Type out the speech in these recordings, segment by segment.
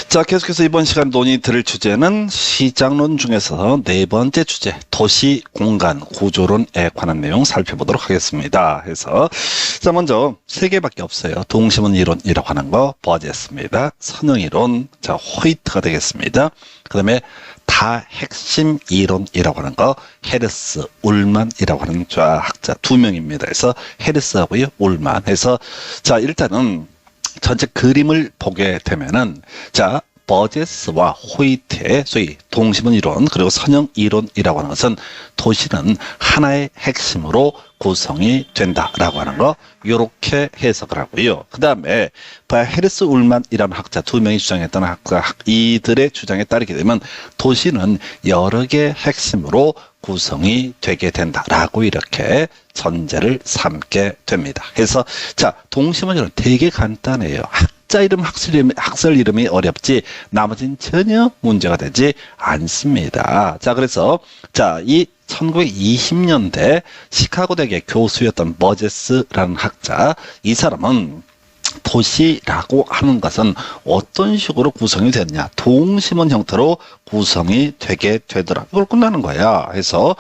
자, 계속해서 이번 시간 논의 들을 주제는 시장론 중에서 네 번째 주제, 도시 공간 구조론에 관한 내용 살펴보도록 하겠습니다. 해서, 자, 먼저 세 개밖에 없어요. 동심원 이론이라고 하는 거, 버제스입니다. 선형이론, 자, 호이트가 되겠습니다. 그 다음에 다핵심 이론이라고 하는 거, 헤르스, 울만이라고 하는 학자 두 명입니다. 그래서 헤르스하고요, 울만 해서, 자, 일단은 전체 그림을 보게 되면은, 자, 버제스와 호이트의 소위 동심원 이론 그리고 선형 이론이라고 하는 것은 도시는 하나의 핵심으로 구성이 된다라고 하는 거, 요렇게 해석을 하고요. 그 다음에 헤르스 울만이라는 학자 두 명이 주장했던 이들의 주장에 따르게 되면 도시는 여러 개의 핵심으로 구성이 되게 된다라고 이렇게 전제를 삼게 됩니다. 그래서 자, 동심원 이론 되게 간단해요. 학자 이름, 학설 이름이 어렵지 나머지는 전혀 문제가 되지 않습니다. 자, 그래서 자, 이 1920년대 시카고대학의 교수였던 버제스라는 학자, 이 사람은 도시라고 하는 것은 어떤 식으로 구성이 되느냐, 동심원 형태로 구성이 되게 되더라. 이걸 끝나는 거야. 해서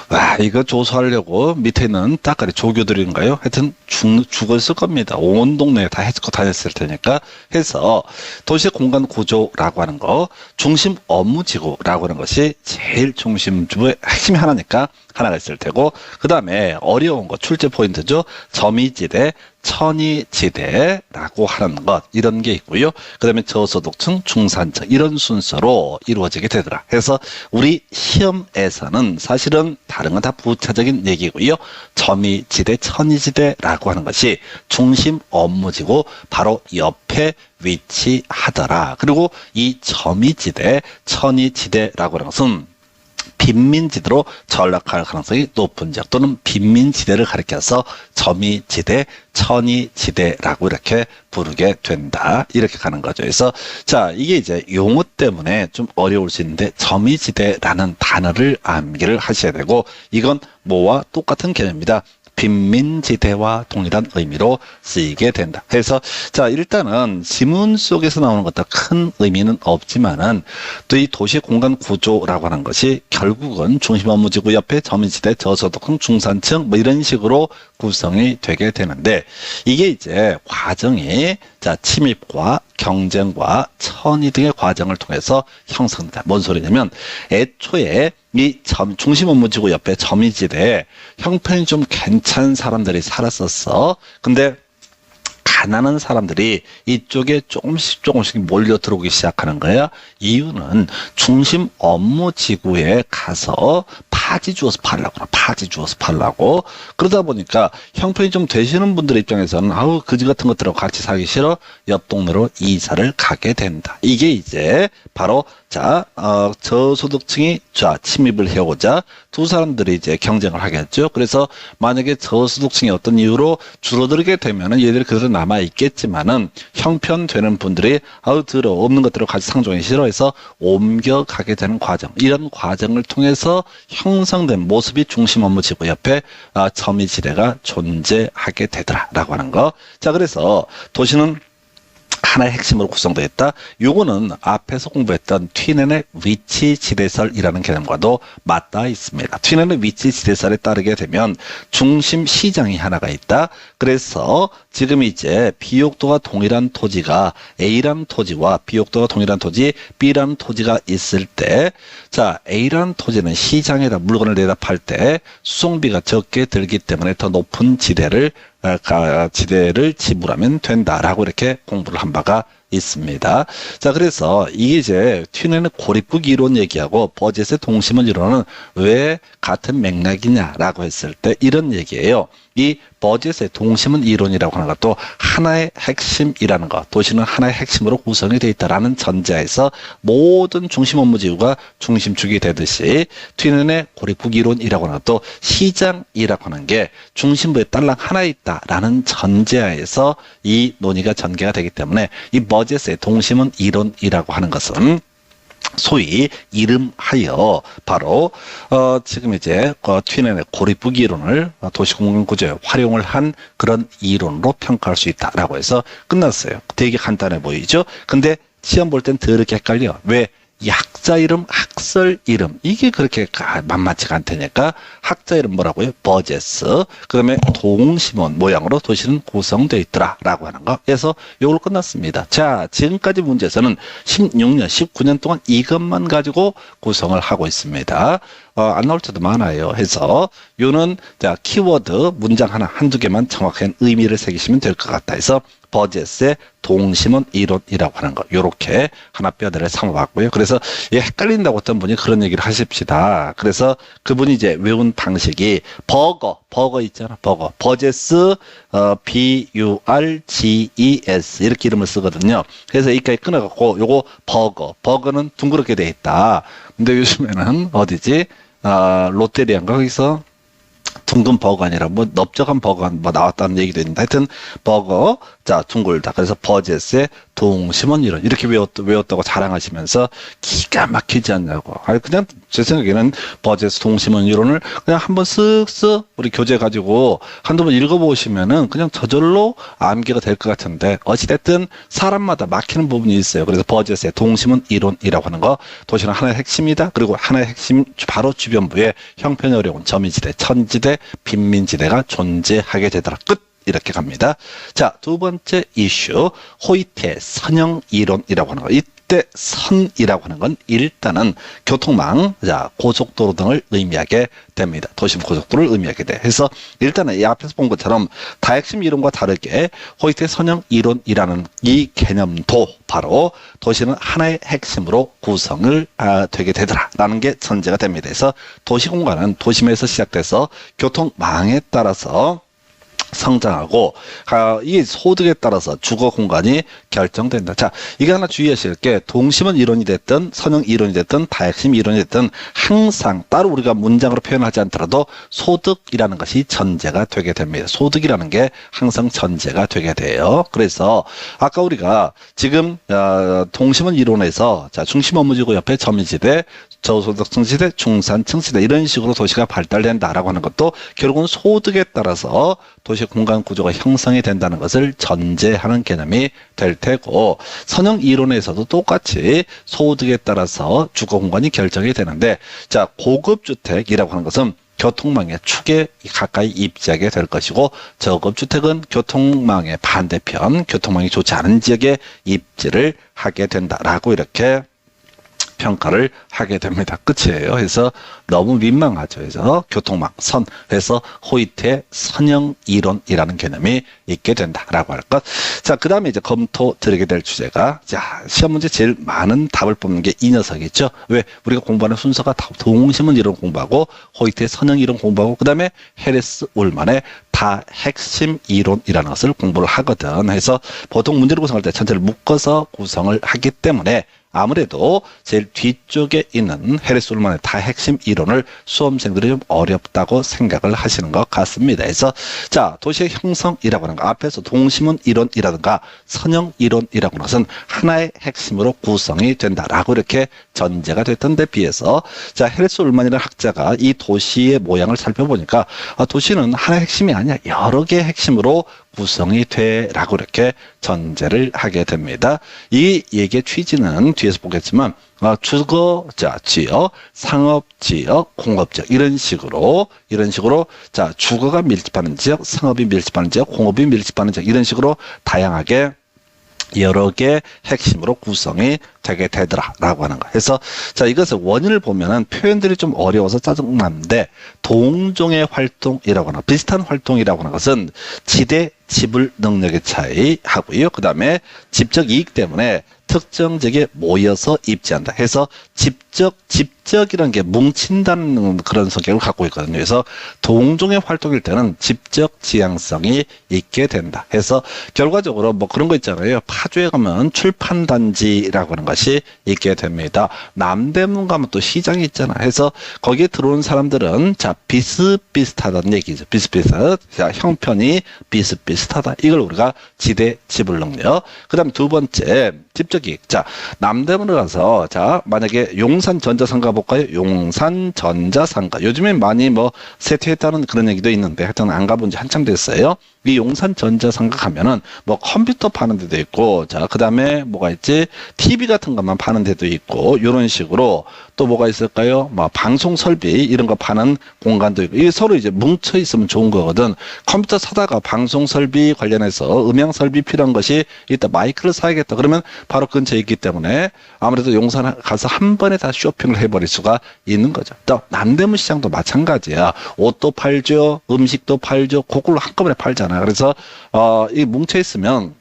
와, 이거 조사하려고 밑에 있는 따까리 조교들인가요? 하여튼 죽었을 겁니다. 온 동네에 다 해치고 다녔을 테니까. 해서 도시 공간 구조라고 하는 거, 중심 업무지구라고 하는 것이 제일 중심주의 핵심이 하나니까 하나가 있을 테고, 그 다음에 어려운 거 출제 포인트죠. 점이지대, 천이지대라고 하는 것, 이런 게 있고요. 그 다음에 저소득층, 중산층, 이런 순서로 이루어지게 되더라. 그래서 우리 시험에서는 사실은 다른 건 다 부차적인 얘기고요. 점이지대, 천이지대라고 하는 것이 중심 업무지구 바로 옆에 위치하더라. 그리고 이 점이지대, 천이지대라고 하는 것은 빈민지대로 전락할 가능성이 높은 지역 또는 빈민지대를 가리켜서 점이지대, 천이지대라고 이렇게 부르게 된다. 이렇게 가는 거죠. 그래서 자, 이게 이제 용어 때문에 좀 어려울 수 있는데 점이지대라는 단어를 암기를 하셔야 되고, 이건 뭐와 똑같은 개념입니다. 빈민지대와 동일한 의미로 쓰이게 된다. 그래서 자, 일단은 지문 속에서 나오는 것도 큰 의미는 없지만은 또 이 도시 공간 구조라고 하는 것이 결국은 중심 업무지구 옆에 점이지대, 저소득층, 중산층 뭐 이런 식으로 구성이 되게 되는데, 이게 이제 과정이 자, 침입과 경쟁과 천이 등의 과정을 통해서 형성된다. 뭔 소리냐면 애초에 이 중심 업무지구 옆에 점이지대에 형편이 좀 괜찮은 사람들이 살았었어. 근데 가난한 사람들이 이쪽에 조금씩 몰려 들어오기 시작하는 거야. 이유는 중심 업무지구에 가서 파지 주어서 팔라고. 그러다 보니까 형편이 좀 되시는 분들 입장에서는 아우, 거지 같은 것들하고 같이 살기 싫어. 옆 동네로 이사를 가게 된다. 이게 이제 바로 자, 저소득층이 자, 침입을 해오자 두 사람들이 이제 경쟁을 하겠죠. 그래서 만약에 저소득층이 어떤 이유로 줄어들게 되면은 얘들이 그대로 남아 있겠지만은 형편되는 분들이 아우, 없는 것들을 같이 상종하기 싫어해서 옮겨가게 되는 과정, 이런 과정을 통해서 형성된 모습이 중심 업무지구 옆에 점이지대가 존재하게 되더라라고 하는 거. 자, 그래서 도시는 하나의 핵심으로 구성되어 있다. 요거는 앞에서 공부했던 튀넨의 위치지대설이라는 개념과도 맞닿아 있습니다. 튀넨의 위치지대설에 따르게 되면 중심 시장이 하나가 있다. 그래서 지금 이제 비옥도가 동일한 토지가 A라는 토지와 비옥도가 동일한 토지 B라는 토지가 있을 때, 자, A라는 토지는 시장에다 물건을 내다 팔 때 수송비가 적게 들기 때문에 더 높은 지대를 지불하면 된다라고 이렇게 공부를 한 바가 있습니다. 자, 그래서 이게 이제 튀넨의 고립국 이론 얘기하고 버젯의 동심원 이론은 왜 같은 맥락이냐라고 했을 때 이런 얘기예요. 이 버젯의 동심원 이론이라고 하는 것도 하나의 핵심이라는 것, 도시는 하나의 핵심으로 구성이 되어 있다라는 전제하에서 모든 중심 업무지구가 중심축이 되듯이 튀넨의 고립국 이론이라고 하는 것도 시장이라고 하는 게 중심부에 딸랑 하나 있다라는 전제하에서 이 논의가 전개가 되기 때문에 이 버젯의 동심원 이론이라고 하는 것은 소위 이름하여 바로 지금 이제 튀넨의 고립국 이론을 도시공간 구조에 활용을 한 그런 이론으로 평가할 수 있다라고 해서 끝났어요. 되게 간단해 보이죠? 근데 시험 볼 땐 더럽게 헷갈려. 왜? 이 학자 이름, 학설 이름 이게 그렇게 만만치가 않다니까. 학자 이름 뭐라고요? 버제스. 그다음에 동심원 모양으로 도시는 구성되어 있더라 라고 하는 거. 그래서 요걸 끝났습니다. 자, 지금까지 문제에서는 16년, 19년 동안 이것만 가지고 구성을 하고 있습니다. 안 나올 때도 많아요. 해서 요는 자 키워드 문장 하나 한두 개만 정확한 의미를 새기시면 될 것 같다 해서 버제스의 동심원 이론이라고 하는 거 요렇게 하나 뼈대를 삼아봤고요. 그래서 헷갈린다고 어떤 분이 그런 얘기를 하십시다. 그래서 그분이 이제 외운 방식이 버거 있잖아. 버제스 B-U-R-G-E-S 이렇게 이름을 쓰거든요. 그래서 여기까지 끊어갖고 요거 버거는 둥그렇게 돼 있다. 근데 요즘에는 어디지? 롯데리아인가 거기서 둥근 버거가 아니라 뭐 넓적한 버거가 뭐 나왔다는 얘기도 있는데 하여튼 버거 자 둥글다. 그래서 버젯의 동심원 이론 이렇게 외웠다고 자랑하시면서 기가 막히지 않냐고. 아니 그냥 제 생각에는 버젯 동심원 이론을 그냥 한번 쓱쓱 우리 교재 가지고 한두 번 읽어보시면은 그냥 저절로 암기가 될 것 같은데 어찌됐든 사람마다 막히는 부분이 있어요. 그래서 버젯의 동심원 이론이라고 하는 거 도시는 하나의 핵심이다. 그리고 하나의 핵심 바로 주변부에 형편이 어려운 점이지대, 천지대, 빈민지대가 존재하게 되더라. 끝. 이렇게 갑니다. 자, 두 번째 이슈 호이트의 선형 이론이라고 하는 거. 이때 선이라고 하는 건 일단은 교통망, 자 고속도로 등을 의미하게 됩니다. 도심 고속도로를 의미하게 돼. 해서 일단은 이 앞에서 본 것처럼 다핵심 이론과 다르게 호이트의 선형 이론이라는 이 개념도 바로 도시는 하나의 핵심으로 구성을 되게 되더라라는 게 전제가 됩니다. 그래서 도시공간은 도심에서 시작돼서 교통망에 따라서 성장하고 이 소득에 따라서 주거 공간이 결정된다. 자, 이게 하나 주의하실 게 동심원 이론이 됐든 선형 이론이 됐든 다핵심 이론이 됐든 항상 따로 우리가 문장으로 표현하지 않더라도 소득이라는 것이 전제가 되게 됩니다. 소득이라는 게 항상 전제가 되게 돼요. 그래서 아까 우리가 지금 동심원 이론에서 자 중심 업무지구 옆에 점유지대, 저소득층지대, 중산층지대 이런 식으로 도시가 발달된다라고 하는 것도 결국은 소득에 따라서 도시 공간 구조가 형성이 된다는 것을 전제하는 개념이 될 테고 선형 이론에서도 똑같이 소득에 따라서 주거 공간이 결정이 되는데 자 고급 주택이라고 하는 것은 교통망의 축에 가까이 입지하게 될 것이고 저급 주택은 교통망의 반대편 교통망이 좋지 않은 지역에 입지를 하게 된다라고 이렇게 평가를 하게 됩니다. 끝이에요. 그래서 너무 민망하죠. 그래서 교통망, 선, 그래서 호이트의 선형 이론이라는 개념이 있게 된다라고 할 것. 자, 그 다음에 이제 검토 드리게 될 주제가, 자, 시험 문제 제일 많은 답을 뽑는 게 이 녀석이죠. 왜? 우리가 공부하는 순서가 동심원 이론 공부하고, 호이트의 선형 이론 공부하고, 그 다음에 헤레스 울만의 다핵심 이론이라는 것을 공부를 하거든. 해서 보통 문제를 구성할 때 전체를 묶어서 구성을 하기 때문에 아무래도 제일 뒤쪽에 있는 헤레스 울만의 다핵심 이론을 수험생들이 좀 어렵다고 생각을 하시는 것 같습니다. 그래서 자 도시의 형성이라고 하는 거 앞에서 동심원 이론이라든가 선형 이론이라고 하는 것은 하나의 핵심으로 구성이 된다라고 이렇게 전제가 됐던 데 비해서 자 헤레스 울만이라는 학자가 이 도시의 모양을 살펴보니까 도시는 하나의 핵심이 아니야. 여러 개의 핵심으로 구성이 돼라고 이렇게 전제를 하게 됩니다. 이 얘기의 취지는 뒤에서 보겠지만 주거 지역, 상업 지역, 공업 지역 이런 식으로 자 주거가 밀집하는 지역, 상업이 밀집하는 지역, 공업이 밀집하는 지역 이런 식으로 다양하게 여러 개 핵심으로 구성이 되게 되더라라고 하는 거. 그래서 자 이것의 원인을 보면은 표현들이 좀 어려워서 짜증나는데 동종의 활동이라고 하는 비슷한 활동이라고 하는 것은 지대 지불 능력의 차이 하고요. 그 다음에 집적 이익 때문에 특정 지역에 모여서 입지한다. 해서 집적이라는 게 뭉친다는 그런 성격을 갖고 있거든요. 그래서 동종의 활동일 때는 집적 지향성이 있게 된다. 해서 결과적으로 뭐 그런 거 있잖아요. 파주에 가면 출판단지라고 하는 것이 있게 됩니다. 남대문 가면 또 시장이 있잖아. 해서 거기에 들어온 사람들은 자 비슷비슷하다는 얘기죠. 비슷비슷하다. 자 형편이 비슷비슷하다. 이걸 우리가 지대 지불 능력. 그 다음 두 번째 직접 이익. 자, 남대문에 가서, 자, 만약에 용산전자상가 볼까요? 용산전자상가. 요즘에 많이 뭐, 세퇴했다는 그런 얘기도 있는데, 하여튼 안 가본 지 한참 됐어요. 이 용산전자상가 가면은, 뭐, 컴퓨터 파는 데도 있고, 자, 그 다음에 뭐가 있지? TV 같은 것만 파는 데도 있고, 이런 식으로, 또 뭐가 있을까요? 뭐, 방송 설비, 이런 거 파는 공간도 있고, 이게 서로 이제 뭉쳐 있으면 좋은 거거든. 컴퓨터 사다가 방송 설비 관련해서 음향 설비 필요한 것이 일단 마이크를 사야겠다. 그러면 바로 근처에 있기 때문에 아무래도 용산 가서 한 번에 다 쇼핑을 해버릴 수가 있는 거죠. 또 남대문 시장도 마찬가지야. 옷도 팔죠, 음식도 팔죠, 그걸로 한꺼번에 팔잖아. 그래서 이 뭉쳐 있으면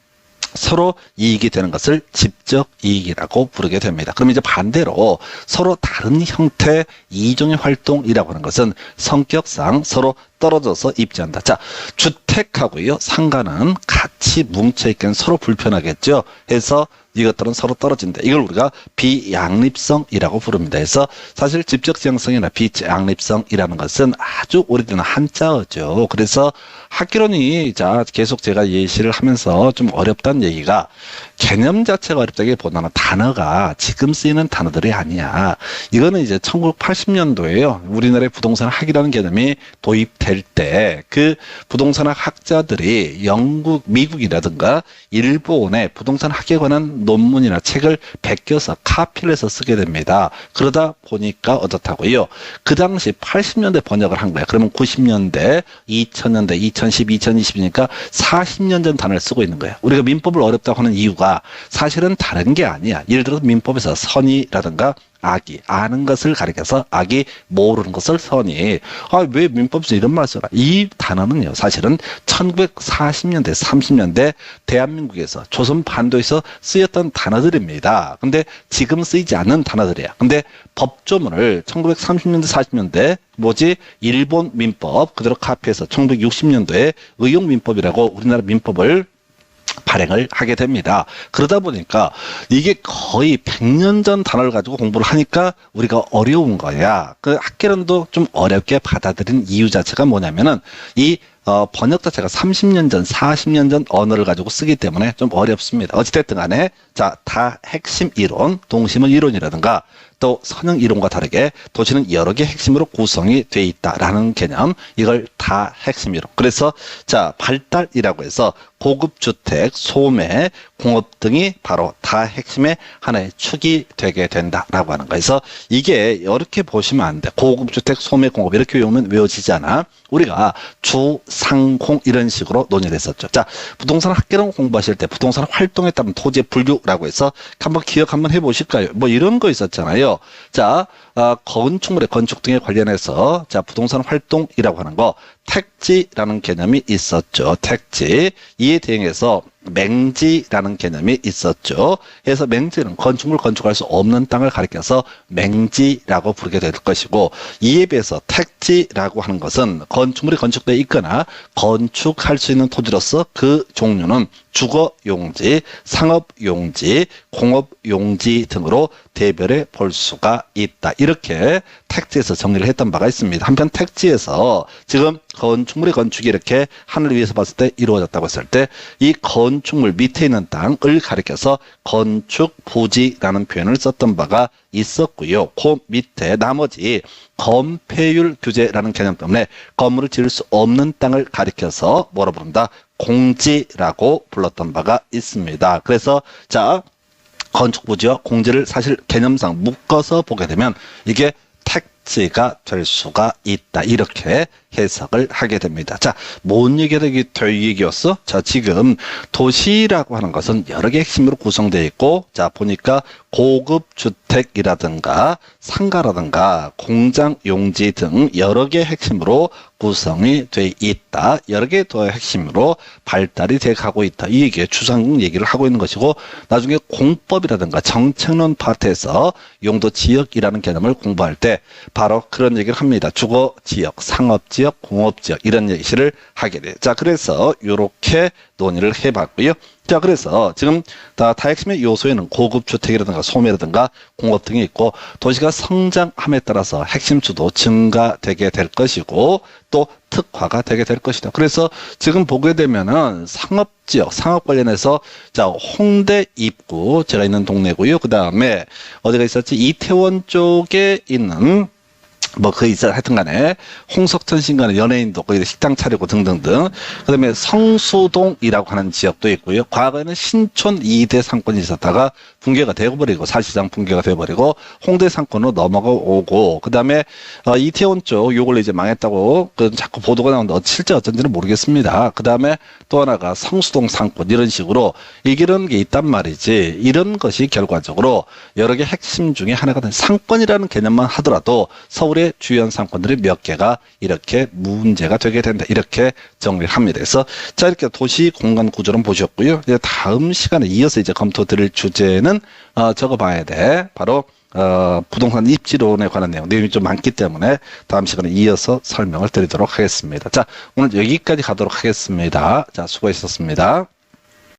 서로 이익이 되는 것을 직접 이익이라고 부르게 됩니다. 그럼 이제 반대로 서로 다른 형태 이종의 활동이라고 하는 것은 성격상 서로 떨어져서 입지한다. 자, 주택하고요, 상가는 같이 뭉쳐있기는 서로 불편하겠죠. 해서 이것들은 서로 떨어진다. 이걸 우리가 비양립성이라고 부릅니다. 그래서 사실 집적지향성이나 비양립성이라는 것은 아주 오래된 한자어죠. 그래서 학개론이 자 계속 제가 예시를 하면서 좀 어렵다는 얘기가 개념 자체가 어렵다기보다는 단어가 지금 쓰이는 단어들이 아니야. 이거는 이제 1980년도에요. 우리나라의 부동산 학이라는 개념이 도입될 때 그 부동산 학자들이 영국, 미국이라든가 일본의 부동산 학에 관한 논문이나 책을 베껴서 카피를 해서 쓰게 됩니다. 그러다 보니까 어떻다고요? 그 당시 80년대 번역을 한 거야. 그러면 90년대, 2000년대, 2010, 2020이니까 40년 전 단어를 쓰고 있는 거야. 우리가 민법을 어렵다고 하는 이유가 사실은 다른 게 아니야. 예를 들어 민법에서 선의라든가 악의, 아는 것을 가리켜서 악의, 모르는 것을 선의. 왜 민법에서 이런 말 써라? 이 단어는요, 사실은 1940년대, 30년대 대한민국에서 조선 반도에서 쓰였던 단어들입니다. 근데 지금 쓰이지 않는 단어들이야. 근데 법조문을 1930년대, 40년대 뭐지? 일본 민법 그대로 카피해서 1960년도에 의용민법이라고 우리나라 민법을 발행을 하게 됩니다. 그러다 보니까 이게 거의 100년 전 단어를 가지고 공부를 하니까 우리가 어려운 거야. 그 학개론도 좀 어렵게 받아들인 이유 자체가 뭐냐면은 이 번역 자체가 30년 전, 40년 전 언어를 가지고 쓰기 때문에 좀 어렵습니다. 어찌됐든 간에 자, 다 핵심 이론, 동심은 이론이라든가 또 선형 이론과 다르게 도시는 여러 개의 핵심으로 구성이 돼 있다라는 개념, 이걸 다 핵심 이론. 그래서 자, 발달이라고 해서 고급 주택, 소매, 공업 등이 바로 다 핵심의 하나의 축이 되게 된다라고 하는 거예요. 그래서 이게 이렇게 보시면 안 돼. 고급 주택, 소매, 공업 이렇게 외우면 외워지잖아. 우리가 주, 상, 공 이런 식으로 논의를 했었죠. 자, 부동산 학개론 공부하실 때 부동산 활동에 따른 토지의 분류라고 해서 한번 기억 한번 해보실까요? 뭐 이런 거 있었잖아요. 자, 건축물의 건축 등에 관련해서 자, 부동산 활동이라고 하는 거 택지라는 개념이 있었죠. 택지. 이에 대응해서 맹지라는 개념이 있었죠. 그래서 맹지는 건축물 건축할 수 없는 땅을 가리켜서 맹지라고 부르게 될 것이고, 이에 비해서 택지라고 하는 것은 건축물이 건축되어 있거나 건축할 수 있는 토지로서 그 종류는 주거용지, 상업용지, 공업용지 등으로 대별해 볼 수가 있다. 이렇게 택지에서 정리를 했던 바가 있습니다. 한편 택지에서 지금 건축물의 건축이 이렇게 하늘 위에서 봤을 때 이루어졌다고 했을 때 이 건축물 밑에 있는 땅을 가리켜서 건축 부지라는 표현을 썼던 바가 있었고요. 그 밑에 나머지 건폐율 규제라는 개념 때문에 건물을 지을 수 없는 땅을 가리켜서 뭐라 부른다? 공지라고 불렀던 바가 있습니다. 그래서 자, 건축 부지와 공지를 사실 개념상 묶어서 보게 되면 이게 택지가 될 수가 있다. 이렇게 해석을 하게 됩니다. 자, 뭔 얘기가 얘기였어? 자, 지금 도시라고 하는 것은 여러 개의 핵심으로 구성되어 있고, 자, 보니까 고급 주택이라든가 상가라든가 공장 용지 등 여러 개의 핵심으로 구성이 돼 있다. 여러 개의 더 핵심으로 발달이 돼 가고 있다. 이 얘기에 추상 얘기를 하고 있는 것이고, 나중에 공법이라든가 정책론 파트에서 용도 지역이라는 개념을 공부할 때 바로 그런 얘기를 합니다. 주거 지역, 상업 지역, 상업지역, 공업지역 이런 예시를 하게 돼요. 자, 그래서 이렇게 논의를 해봤고요. 자, 그래서 지금 다 핵심의 요소에는 고급 주택이라든가 소매라든가 공업 등이 있고 도시가 성장함에 따라서 핵심 주도 증가되게 될 것이고 또 특화가 되게 될 것이다. 그래서 지금 보게 되면은 상업지역, 상업 관련해서 자, 홍대 입구 제가 있는 동네고요. 그 다음에 어디가 있었지? 이태원 쪽에 있는 뭐, 하여튼 간에, 홍석천 신간의 연예인도 거기 식당 차리고 등등등. 그 다음에 성수동이라고 하는 지역도 있고요. 과거에는 신촌 2대 상권이 있었다가 붕괴가 되어버리고, 사실상 붕괴가 되어버리고, 홍대 상권으로 넘어가고, 그 다음에, 이태원 쪽, 요걸 이제 망했다고, 자꾸 보도가 나오는데, 실제 어쩐지는 모르겠습니다. 그 다음에 또 하나가 성수동 상권, 이런 식으로, 이런 게 있단 말이지. 이런 것이 결과적으로 여러 개 핵심 중에 하나가 된 상권이라는 개념만 하더라도 서울의 주요 상권들이 몇 개가 이렇게 문제가 되게 된다. 이렇게 정리를 합니다. 그래서 자, 이렇게 도시 공간 구조론 보셨고요. 이제 다음 시간에 이어서 이제 검토 드릴 주제는 적어봐야 돼. 바로 부동산 입지론에 관한 내용이 좀 많기 때문에 다음 시간에 이어서 설명을 드리도록 하겠습니다. 자, 오늘 여기까지 가도록 하겠습니다. 자, 수고하셨습니다.